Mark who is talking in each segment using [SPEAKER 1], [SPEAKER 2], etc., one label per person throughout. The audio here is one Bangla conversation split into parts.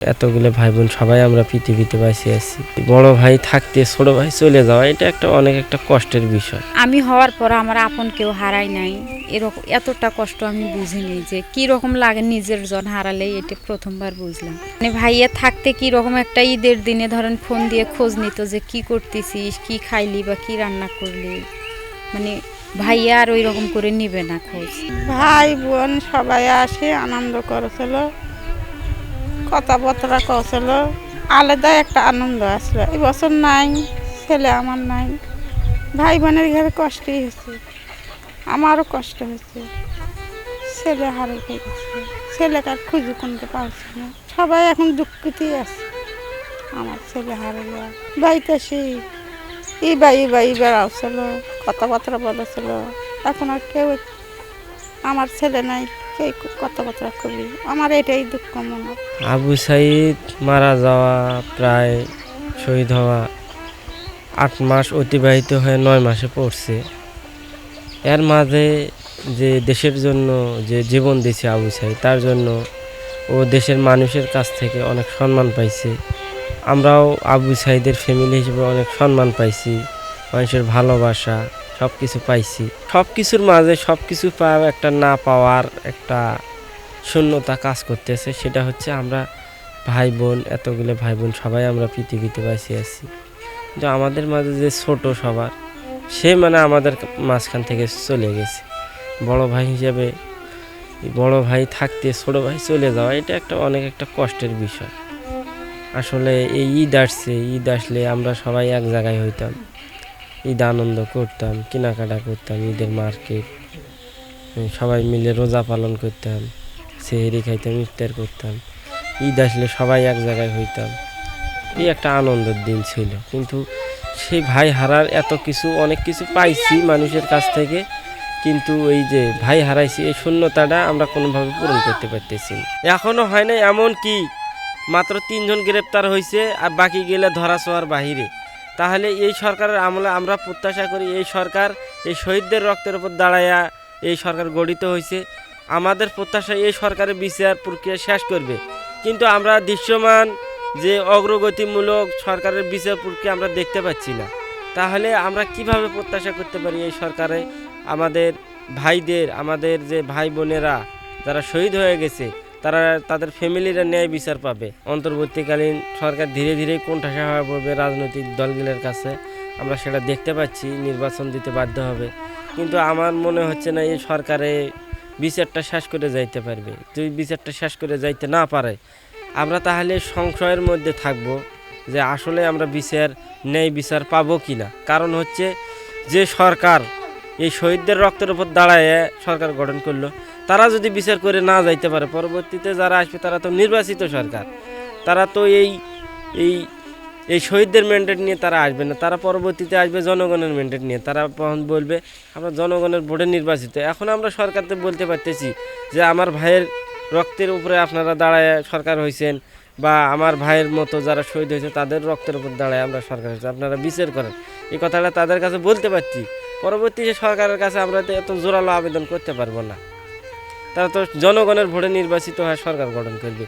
[SPEAKER 1] এতগুলো ভাই বোন সবাই আমরা পৃথিবীতে বেঁচে আছি। বড় ভাই থাকতে ছোট ভাই চলে যাওয়া এটা অনেক একটা কষ্টের বিষয়।
[SPEAKER 2] আমি হওয়ার পর আমার আপন কেউ হারাই নাই, এরকম এতটা কষ্ট আমি বুঝিনি যে কি রকম লাগে নিজের জন হারালে, এটা প্রথমবার বুঝলাম। মানে ভাইয়া থাকতে কি রকম একটা ঈদের দিনে ধরেন ফোন দিয়ে খোঁজ নিত যে কি করতেছিস, কি খাইলি বা কি রান্না করলি, মানে ভাইয়া আর ওই রকম করে নিবে না খোঁজ।
[SPEAKER 3] ভাই বোন সবাই আসে আনন্দ করেছিল, কথাবার্তা কছিল, আলাদা একটা আনন্দ আসলো। এই বছর নাই, ছেলে আমার নাই, ভাই বোনের ঘরে কষ্টই হয়েছে, আমারও কষ্ট হয়েছে, ছেলে হারিয়ে গেছে, ছেলেকে আর খুঁজে কোনতে পারছি না, সবাই এখন দুঃখিতই আছে। আমার ছেলে হারিয়ে যাওয়া বাড়িতে সেই বাই বেড়াচ্ছিল, কথাবার্তা বলেছিল, এখন আর কেউ আমার ছেলে নাই, কে কথাবার্তা করবি, আমার এটাই দুঃখ মনে।
[SPEAKER 1] আবু সাইদ মারা যাওয়া, প্রায় শহীদ হওয়া 8 মাস অতিবাহিত হয়ে 9 মাসে পড়ছে। এর মাঝে যে দেশের জন্য যে জীবন দিয়েছে আবু সাইদ, তার জন্য ও দেশের মানুষের কাছ থেকে অনেক সম্মান পাইছে। আমরাও আবু সাইদের ফ্যামিলি হিসেবে অনেক সম্মান পাইছি, মানুষের ভালোবাসা সব কিছু পাইছি। সব কিছুর মাঝে সব কিছু পাওয়া একটা না পাওয়ার একটা শূন্যতা কাজ করতেছে। সেটা হচ্ছে আমরা ভাই বোন, এতগুলো ভাই বোন সবাই আমরা পৃথিবীতে বেঁচে আছি, কিন্তু আমাদের মাঝে যে ছোট সবার, সে মানে আমাদের মাঝখান থেকে চলে গেছে। বড় ভাই হিসেবে বড় ভাই থাকতে ছোট ভাই চলে যাওয়া এটা অনেক একটা কষ্টের বিষয়। আসলে এই ঈদ আসছে, ঈদ আসলে আমরা সবাই এক জায়গায় হইতাম, ঈদ আনন্দ করতাম, কেনাকাটা করতাম, ঈদের মার্কেট, সবাই মিলে রোজা পালন করতাম, সেহরি খাইতাম, ইফতার করতাম, ঈদ আসলে সবাই এক জায়গায় হইতাম, এই একটা আনন্দের দিন ছিল। কিন্তু সেই ভাই হারার এত কিছু অনেক কিছু পাইছি মানুষের কাছ থেকে, কিন্তু এই যে ভাই হারাইছি এই শূন্যতাটা আমরা কোনোভাবে পূরণ করতে পারতেছি না। এখনও হয় না, এমন কি মাত্র 3 জন গ্রেপ্তার হয়েছে আর বাকি গেলে ধরাছোঁয়ার বাহিরে। তাহলে এই সরকারের আমলে আমরা প্রত্যাশা করি এই সরকার এই শহীদদের রক্তের উপর দাঁড়ায়া এই সরকার গঠিত হয়েছে, আমাদের প্রত্যাশা এই সরকারের বিচার প্রক্রিয়া শেষ করবে। কিন্তু আমরা দৃশ্যমান যে অগ্রগতিমূলক সরকারের বিচার প্রক্রিয়া আমরা দেখতে পাচ্ছি না। তাহলে আমরা কিভাবে প্রত্যাশা করতে পারি এই সরকারে আমাদের ভাইদের, আমাদের যে ভাই বোনেরা যারা শহীদ হয়ে গেছে, তারা তাদের ফ্যামিলিরা ন্যায় বিচার পাবে? অন্তর্বর্তীকালীন সরকার ধীরে ধীরে কোণঠাসা হয়ে পড়বে রাজনৈতিক দলগুলোর কাছে, আমরা সেটা দেখতে পাচ্ছি, নির্বাচন দিতে বাধ্য হবে। কিন্তু আমার মনে হচ্ছে না এই সরকারে বিচারটা শেষ করে যাইতে পারবে। যদি বিচারটা শেষ করে যাইতে না পারে, আমরা তাহলে সংশয়ের মধ্যে থাকব যে আসলে আমরা ন্যায় বিচার পাবো কি না। কারণ হচ্ছে যে সরকার এই শহীদদের রক্তের উপর দাঁড়ায় সরকার গঠন করলো, তারা যদি বিচার করে না যাইতে পারে, পরবর্তীতে যারা আসবে তারা তো নির্বাচিত সরকার, তারা তো এই এই এই শহীদদের ম্যান্ডেট নিয়ে তারা আসবে না, তারা পরবর্তীতে আসবে জনগণের ম্যান্ডেট নিয়ে। তারা বলবে আমরা জনগণের ভোটে নির্বাচিত। এখন আমরা সরকারকে বলতে পারতেছি যে আমার ভাইয়ের রক্তের উপরে আপনারা দাঁড়ায় সরকার হয়েছেন, বা আমার ভাইয়ের মতো যারা শহীদ হয়েছে তাদের রক্তের উপর দাঁড়ায় আমরা সরকার হয়েছে, আপনারা বিচার করেন। এই কথাটা তাদের কাছে বলতে পারছি। পরবর্তী সরকারের কাছে আমরা তো এত জোরালো আবেদন করতে পারবো না, তারা তো জনগণের ভোটে নির্বাচিত হয়ে সরকার গঠন করবে।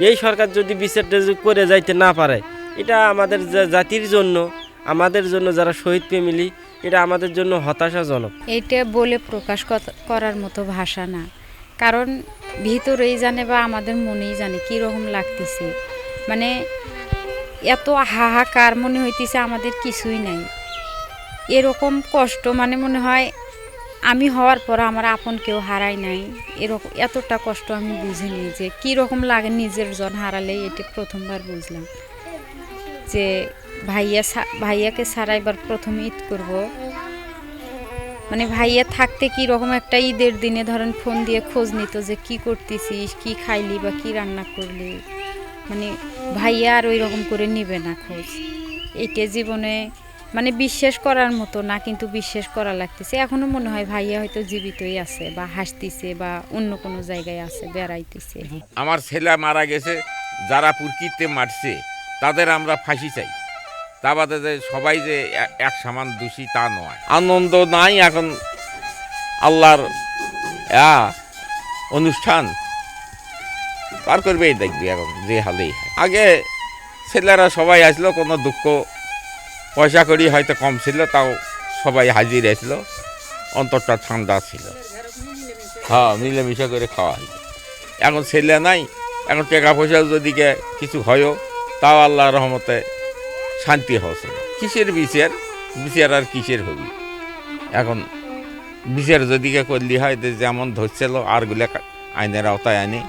[SPEAKER 1] এই সরকার যদি বিচারটা করে যাইতে না পারে, এটা আমাদের জাতির জন্য, আমাদের জন্য যারা শহীদ ফ্যামিলি, এটা আমাদের জন্য হতাশাজনক।
[SPEAKER 2] এইটা বলে প্রকাশ করার মতো ভাষা না, কারণ ভিতরেই জানে বা আমাদের মনেই জানে কী রকম লাগতেছে। মানে এত হাহাকার মনে হইতেছে আমাদের কিছুই নাই, এরকম কষ্ট মানে মনে হয় আমি হওয়ার পর আমার আপন কেউ হারাই নাই, এরকম এতটা কষ্ট আমি বুঝিনি যে কি রকম লাগে নিজের জন হারালে, এটা প্রথমবার বুঝলাম। যে ভাইয়াকে ছাড়া এবার প্রথম ঈদ করব, মানে ভাইয়া থাকতে কি রকম একটা ঈদের দিনে ধরেন ফোন দিয়ে খোঁজ নিত যে কি করতেছিস, কি খাইলি বা কি রান্না করলি, মানে ভাইয়া আর ওই রকম করে নিবে না খোঁজ। এটা জীবনে মানে বিশ্বাস করার মতো না, কিন্তু বিশ্বাস করা লাগতেছে। এখনো মনে হয় ভাইয়া হয়তো জীবিতই আছে বা হাসতেছে বা অন্য কোনো জায়গায় আছে, বেড়াইতেছে।
[SPEAKER 4] আমার ছেলে মারা গেছে, যারা প্রকৃতিতে মারছে তাদের আমরা ফাঁসি চাই, তা বাদে যে সবাই যে এক সমান দোষী তা নয়। আনন্দ নাই এখন, আল্লাহর অনুষ্ঠান পার করবে, দেখবি এখন যে হালেই হয়। আগে ছেলেরা সবাই আসলো, কোনো দুঃখ পয়সা করি হয়তো কম ছিল, তাও সবাই হাজির আসলো, অন্তরটা ঠান্ডা ছিল। হ্যাঁ, মিলেমিশে করে খাওয়া হয়। এখন ছেলে নাই, এখন টাকা পয়সা যদি কিছু হয়ও তাও আল্লাহর রহমতে শান্তি হচ্ছে না। কিসের বিচার, বিচার আর কিসের হবি? এখন বিচার যদি করলি হয় যেমন ধরছিল আরগুলা আইনের আওতায় আনি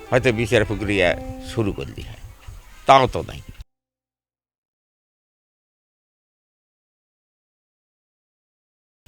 [SPEAKER 4] হয়তো বিচার প্রক্রিয়া শুরু করলি হয়, তাও তো নাই।